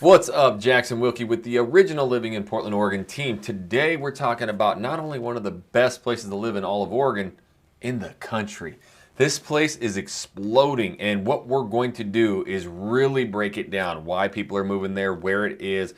What's up, Jackson Wilkie with the original Living in Portland, Oregon team. Today we're talking about not only one of the best places to live in all of Oregon, in the country. This place is exploding, and what we're going to do is really break it down, why people are moving there, where it is,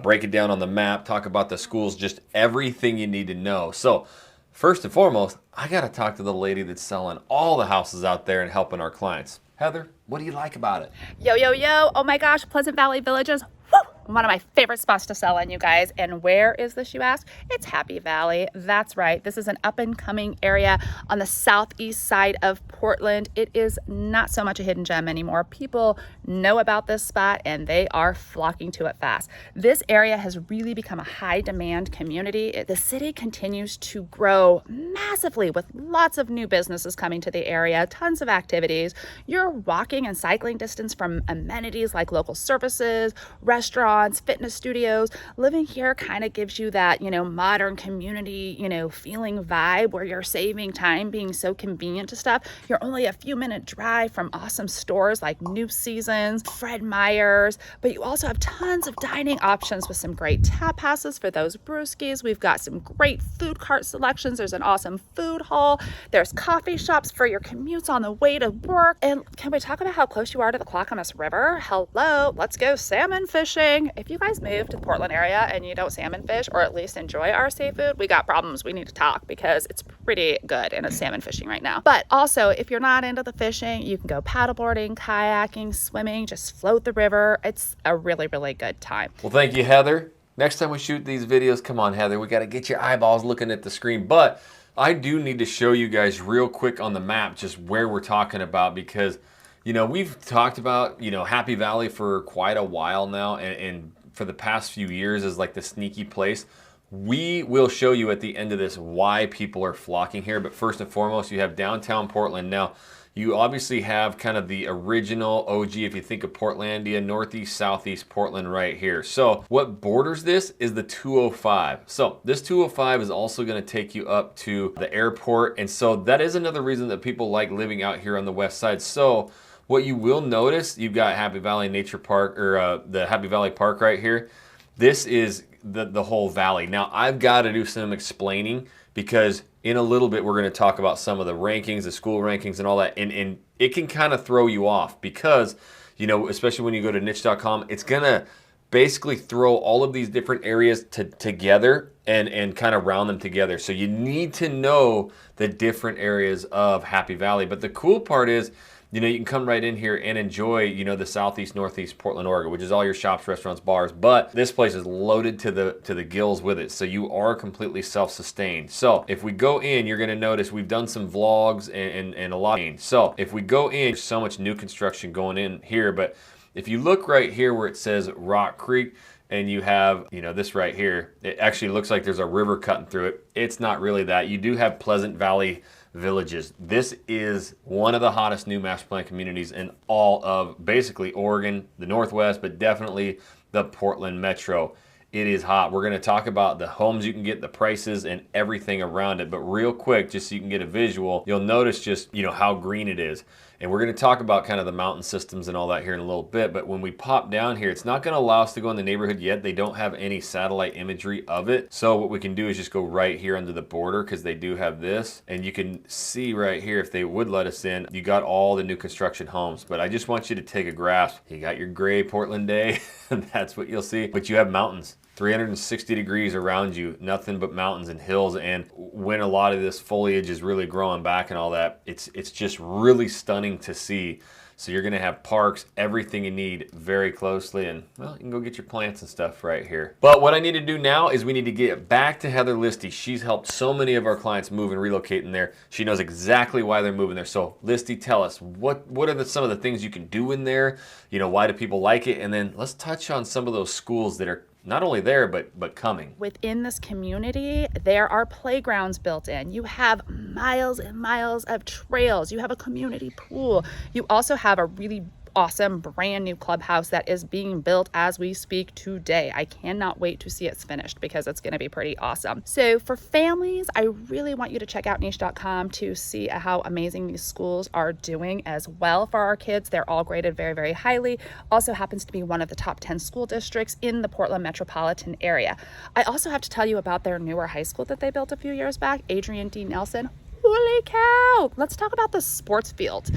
break it down on the map, talk about the schools, just everything you need to know. So first and foremost, I got to talk to the lady that's selling all the houses out there and helping our clients. Heather, what do you like about it? Yo, yo, yo. Oh my gosh, Pleasant Valley Villages. Woo! One of my favorite spots to sell in, you guys. And where is this, you ask? It's Happy Valley. That's right. This is an up and coming area on the southeast side of Portland. It is not so much a hidden gem anymore. People know about this spot and they are flocking to it fast. This area has really become a high demand community. The city continues to grow massively with lots of new businesses coming to the area, tons of activities. You're walking and cycling distance from amenities like local services, restaurants, fitness studios. Living here kind of gives you that, modern community, feeling vibe where you're saving time being so convenient to stuff. You're only a few minute drive from awesome stores like New Seasons, Fred Meyer's, but you also have tons of dining options with some great tap houses for those brewskis. We've got some great food cart selections. There's an awesome food hall. There's coffee shops for your commutes on the way to work. And can we talk about how close you are to the Clackamas River? Hello, let's go salmon fishing. If you guys move to the Portland area and you don't salmon fish, or at least enjoy our seafood, we got problems. We need to talk because it's pretty good and it's salmon fishing right now. But also, if you're not into the fishing, you can go paddleboarding, kayaking, swimming, just float the river. It's a really, really good time. Well, thank you, Heather. Next time we shoot these videos, come on, Heather, we got to get your eyeballs looking at the screen. But I do need to show you guys real quick on the map just where we're talking about, because we've talked about, Happy Valley for quite a while now, and for the past few years is like the sneaky place. We will show you at the end of this why people are flocking here. But first and foremost, you have downtown Portland. Now, you obviously have kind of the original OG, if you think of Portlandia, northeast, southeast Portland right here. So what borders this is the 205. So this 205 is also going to take you up to the airport. And so that is another reason that people like living out here on the west side. So what you will notice, you've got Happy Valley Nature Park, or the Happy Valley Park right here. This is the whole valley. Now, I've got to do some explaining because in a little bit, we're going to talk about some of the rankings, the school rankings and all that. And it can kind of throw you off because, especially when you go to niche.com, it's going to basically throw all of these different areas together and kind of round them together. So you need to know the different areas of Happy Valley. But the cool part is, you can come right in here and enjoy, the southeast, northeast Portland, Oregon, which is all your shops, restaurants, bars. But this place is loaded to the gills with it. So you are completely self-sustained. So if we go in, you're going to notice we've done some vlogs and a lot. So if we go in, there's so much new construction going in here. But if you look right here where it says Rock Creek, and you have, this right here, it actually looks like there's a river cutting through it. It's not really that. You do have Pleasant Valley Villages. This is one of the hottest new master plan communities in all of basically Oregon, the Northwest, but definitely the Portland metro. It is hot. We're going to talk about the homes you can get, the prices, and everything around it. But real quick, just so you can get a visual, you'll notice just, how green it is. And we're going to talk about kind of the mountain systems and all that here in a little bit. But when we pop down here, it's not going to allow us to go in the neighborhood yet. They don't have any satellite imagery of it. So what we can do is just go right here under the border because they do have this. And you can see right here, if they would let us in, you got all the new construction homes. But I just want you to take a grasp. You got your gray Portland day, and that's what you'll see. But you have mountains. 360 degrees around you, nothing but mountains and hills. And when a lot of this foliage is really growing back and all that, it's just really stunning to see. So you're gonna have parks, everything you need very closely, and well, you can go get your plants and stuff right here. But what I need to do now is we need to get back to Heather Listy. She's helped so many of our clients move and relocate in there. She knows exactly why they're moving there. So Listy, tell us, what are some of the things you can do in there? Why do people like it? And then let's touch on some of those schools that are not only there, but coming. Within this community, there are playgrounds built in. You have miles and miles of trails. You have a community pool. You also have a really awesome brand new clubhouse that is being built as we speak today. I cannot wait to see it's finished because it's going to be pretty awesome. So for families, I really want you to check out niche.com to see how amazing these schools are doing as well for our kids. They're all graded very, very highly. Also happens to be one of the top 10 school districts in the Portland metropolitan area. I also have to tell you about their newer high school that they built a few years back, Adrian D. Nelson. Holy cow! Let's talk about the sports field.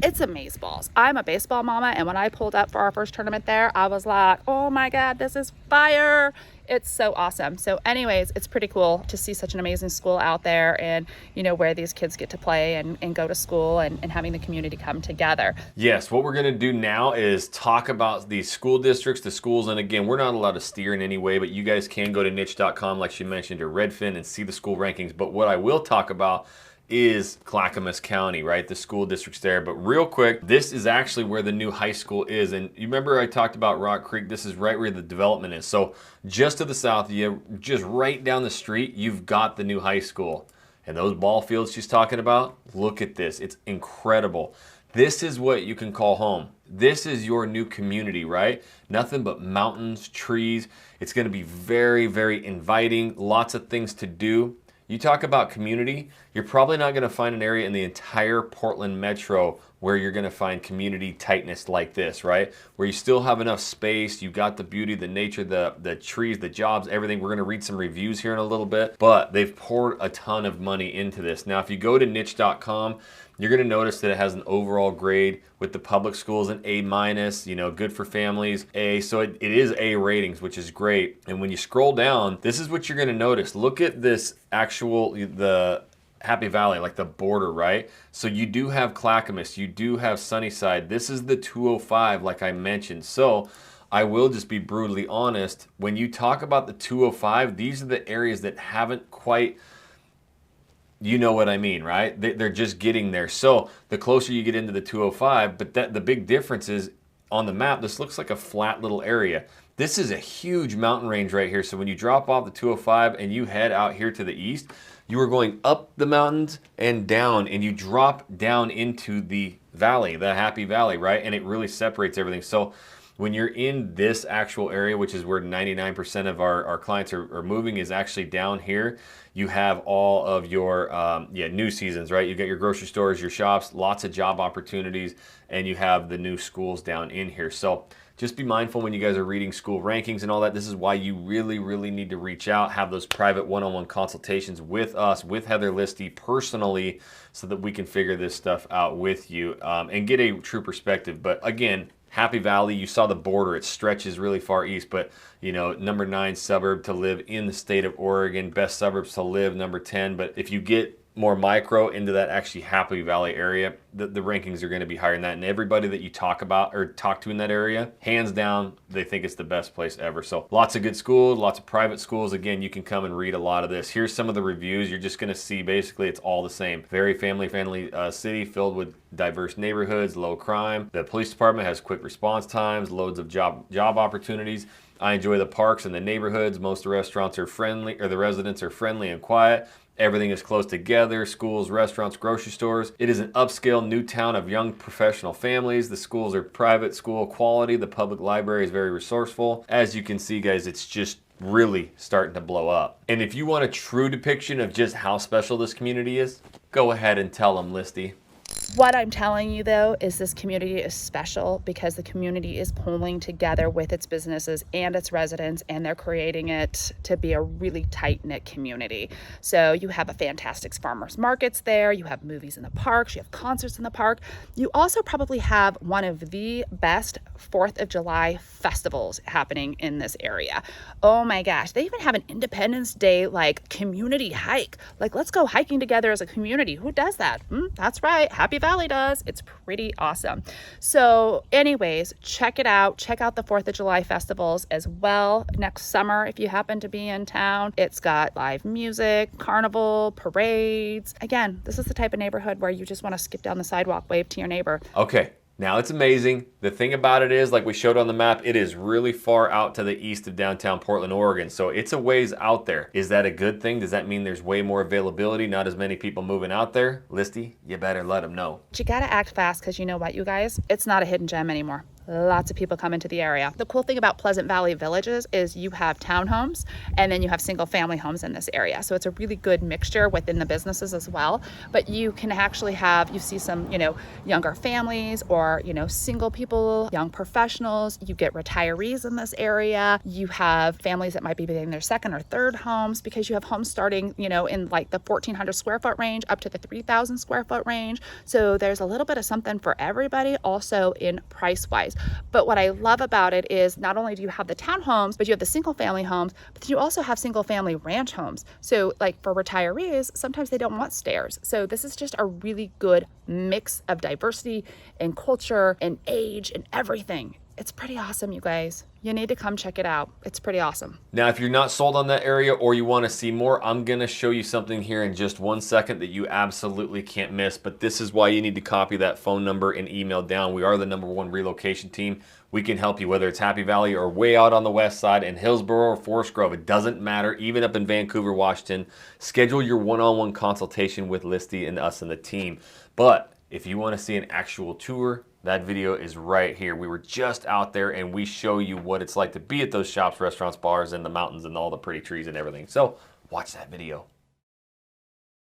It's amazeballs. I'm a baseball mama, and when I pulled up for our first tournament there, I was like, oh my God, this is fire. It's so awesome. So anyways, it's pretty cool to see such an amazing school out there and, you know, where these kids get to play and go to school and having the community come together. Yes, what we're going to do now is talk about these school districts, the schools. And again, we're not allowed to steer in any way, but you guys can go to niche.com, like she mentioned, or Redfin and see the school rankings. But what I will talk about is Clackamas County, right? The school districts there. But real quick, this is actually where the new high school is. And you remember I talked about Rock Creek? This is right where the development is. So just to the south, you just right down the street, you've got the new high school. And those ball fields she's talking about, look at this. It's incredible. This is what you can call home. This is your new community, right? Nothing but mountains, trees. It's going to be very, very inviting. Lots of things to do. You talk about community, you're probably not going to find an area in the entire Portland metro where you're going to find community tightness like this, right? Where you still have enough space, you've got the beauty, the nature, the trees, the jobs, everything. We're going to read some reviews here in a little bit, but they've poured a ton of money into this. Now, if you go to niche.com, you're going to notice that it has an overall grade with the public schools an A-, you know, good for families, A. So it is A ratings, which is great. And when you scroll down, this is what you're going to notice. Look at this the Happy Valley, like the border, right? So you do have Clackamas, you do have Sunnyside. This is the 205, like I mentioned. So I will just be brutally honest. When you talk about the 205, these are the areas that haven't quite, you know what I mean, right? They're just getting there. So the closer you get into the 205, but the big difference is on the map, this looks like a flat little area. This is a huge mountain range right here. So when you drop off the 205 and you head out here to the east, you are going up the mountains and down, and you drop down into the valley, the Happy Valley, right? And it really separates everything. So when you're in this actual area, which is where 99% of our clients are moving, is actually down here. You have all of your new seasons, right? You got your grocery stores, your shops, lots of job opportunities, and you have the new schools down in here. So just be mindful when you guys are reading school rankings and all that. This is why you really, really need to reach out, have those private one-on-one consultations with us, with Heather Listy personally, so that we can figure this stuff out with you and get a true perspective. But again, Happy Valley, you saw the border. It stretches really far east, but you know, number 9 suburb to live in the state of Oregon, best suburbs to live, number 10. But if you get more micro into that actually Happy Valley area, the rankings are going to be higher than that. And everybody that you talk to in that area, hands down, they think it's the best place ever. So lots of good schools, lots of private schools. Again, you can come and read a lot of this. Here's some of the reviews. You're just going to see basically it's all the same. Very family-friendly city filled with diverse neighborhoods, low crime. The police department has quick response times, loads of job opportunities. I enjoy the parks and the neighborhoods. Most of the restaurants are friendly, or the residents are friendly and quiet. Everything is close together, schools, restaurants, grocery stores. It is an upscale new town of young professional families. The schools are private school quality. The public library is very resourceful. As you can see, guys, it's just really starting to blow up. And if you want a true depiction of just how special this community is, go ahead and tell them, Listy. What I'm telling you though is this community is special because the community is pulling together with its businesses and its residents, and they're creating it to be a really tight-knit community. So you have a fantastic farmers markets there, you have movies in the parks, you have concerts in the park. You also probably have one of the best 4th of July festivals happening in this area. Oh my gosh, they even have an Independence Day like community hike. Like, let's go hiking together as a community. Who does that? That's right, Happy Valley does. It's pretty awesome. So anyways, check it out. Check out the 4th of July festivals as well next summer if you happen to be in town. It's got live music, carnival, parades. Again, this is the type of neighborhood where you just want to skip down the sidewalk, wave to your neighbor. Okay. Now it's amazing. The thing about it is, like we showed on the map, it is really far out to the east of downtown Portland, Oregon. So it's a ways out there. Is that a good thing? Does that mean there's way more availability, not as many people moving out there? Listy, you better let them know. But you gotta act fast, because you know what, you guys? It's not a hidden gem anymore. Lots of people come into the area. The cool thing about Pleasant Valley Villages is you have townhomes and then you have single family homes in this area. So it's a really good mixture within the businesses as well. But you can actually have, you see some, younger families or, single people, young professionals. You get retirees in this area. You have families that might be getting their second or third homes, because you have homes starting, in like the 1,400 square foot range up to the 3,000 square foot range. So there's a little bit of something for everybody, also in price wise. But what I love about it is not only do you have the townhomes, but you have the single family homes, but you also have single family ranch homes. So like for retirees, sometimes they don't want stairs. So this is just a really good mix of diversity and culture and age and everything. It's pretty awesome, you guys. You need to come check it out. It's pretty awesome. Now, if you're not sold on that area or you want to see more, I'm going to show you something here in just 1 second that you absolutely can't miss. But this is why you need to copy that phone number and email down. We are the #1 relocation team. We can help you, whether it's Happy Valley or way out on the west side in Hillsborough or Forest Grove. It doesn't matter. Even up in Vancouver, Washington, schedule your one-on-one consultation with Listy and us and the team. But if you want to see an actual tour, that video is right here. We were just out there and we show you what it's like to be at those shops, restaurants, bars, and the mountains and all the pretty trees and everything. So watch that video.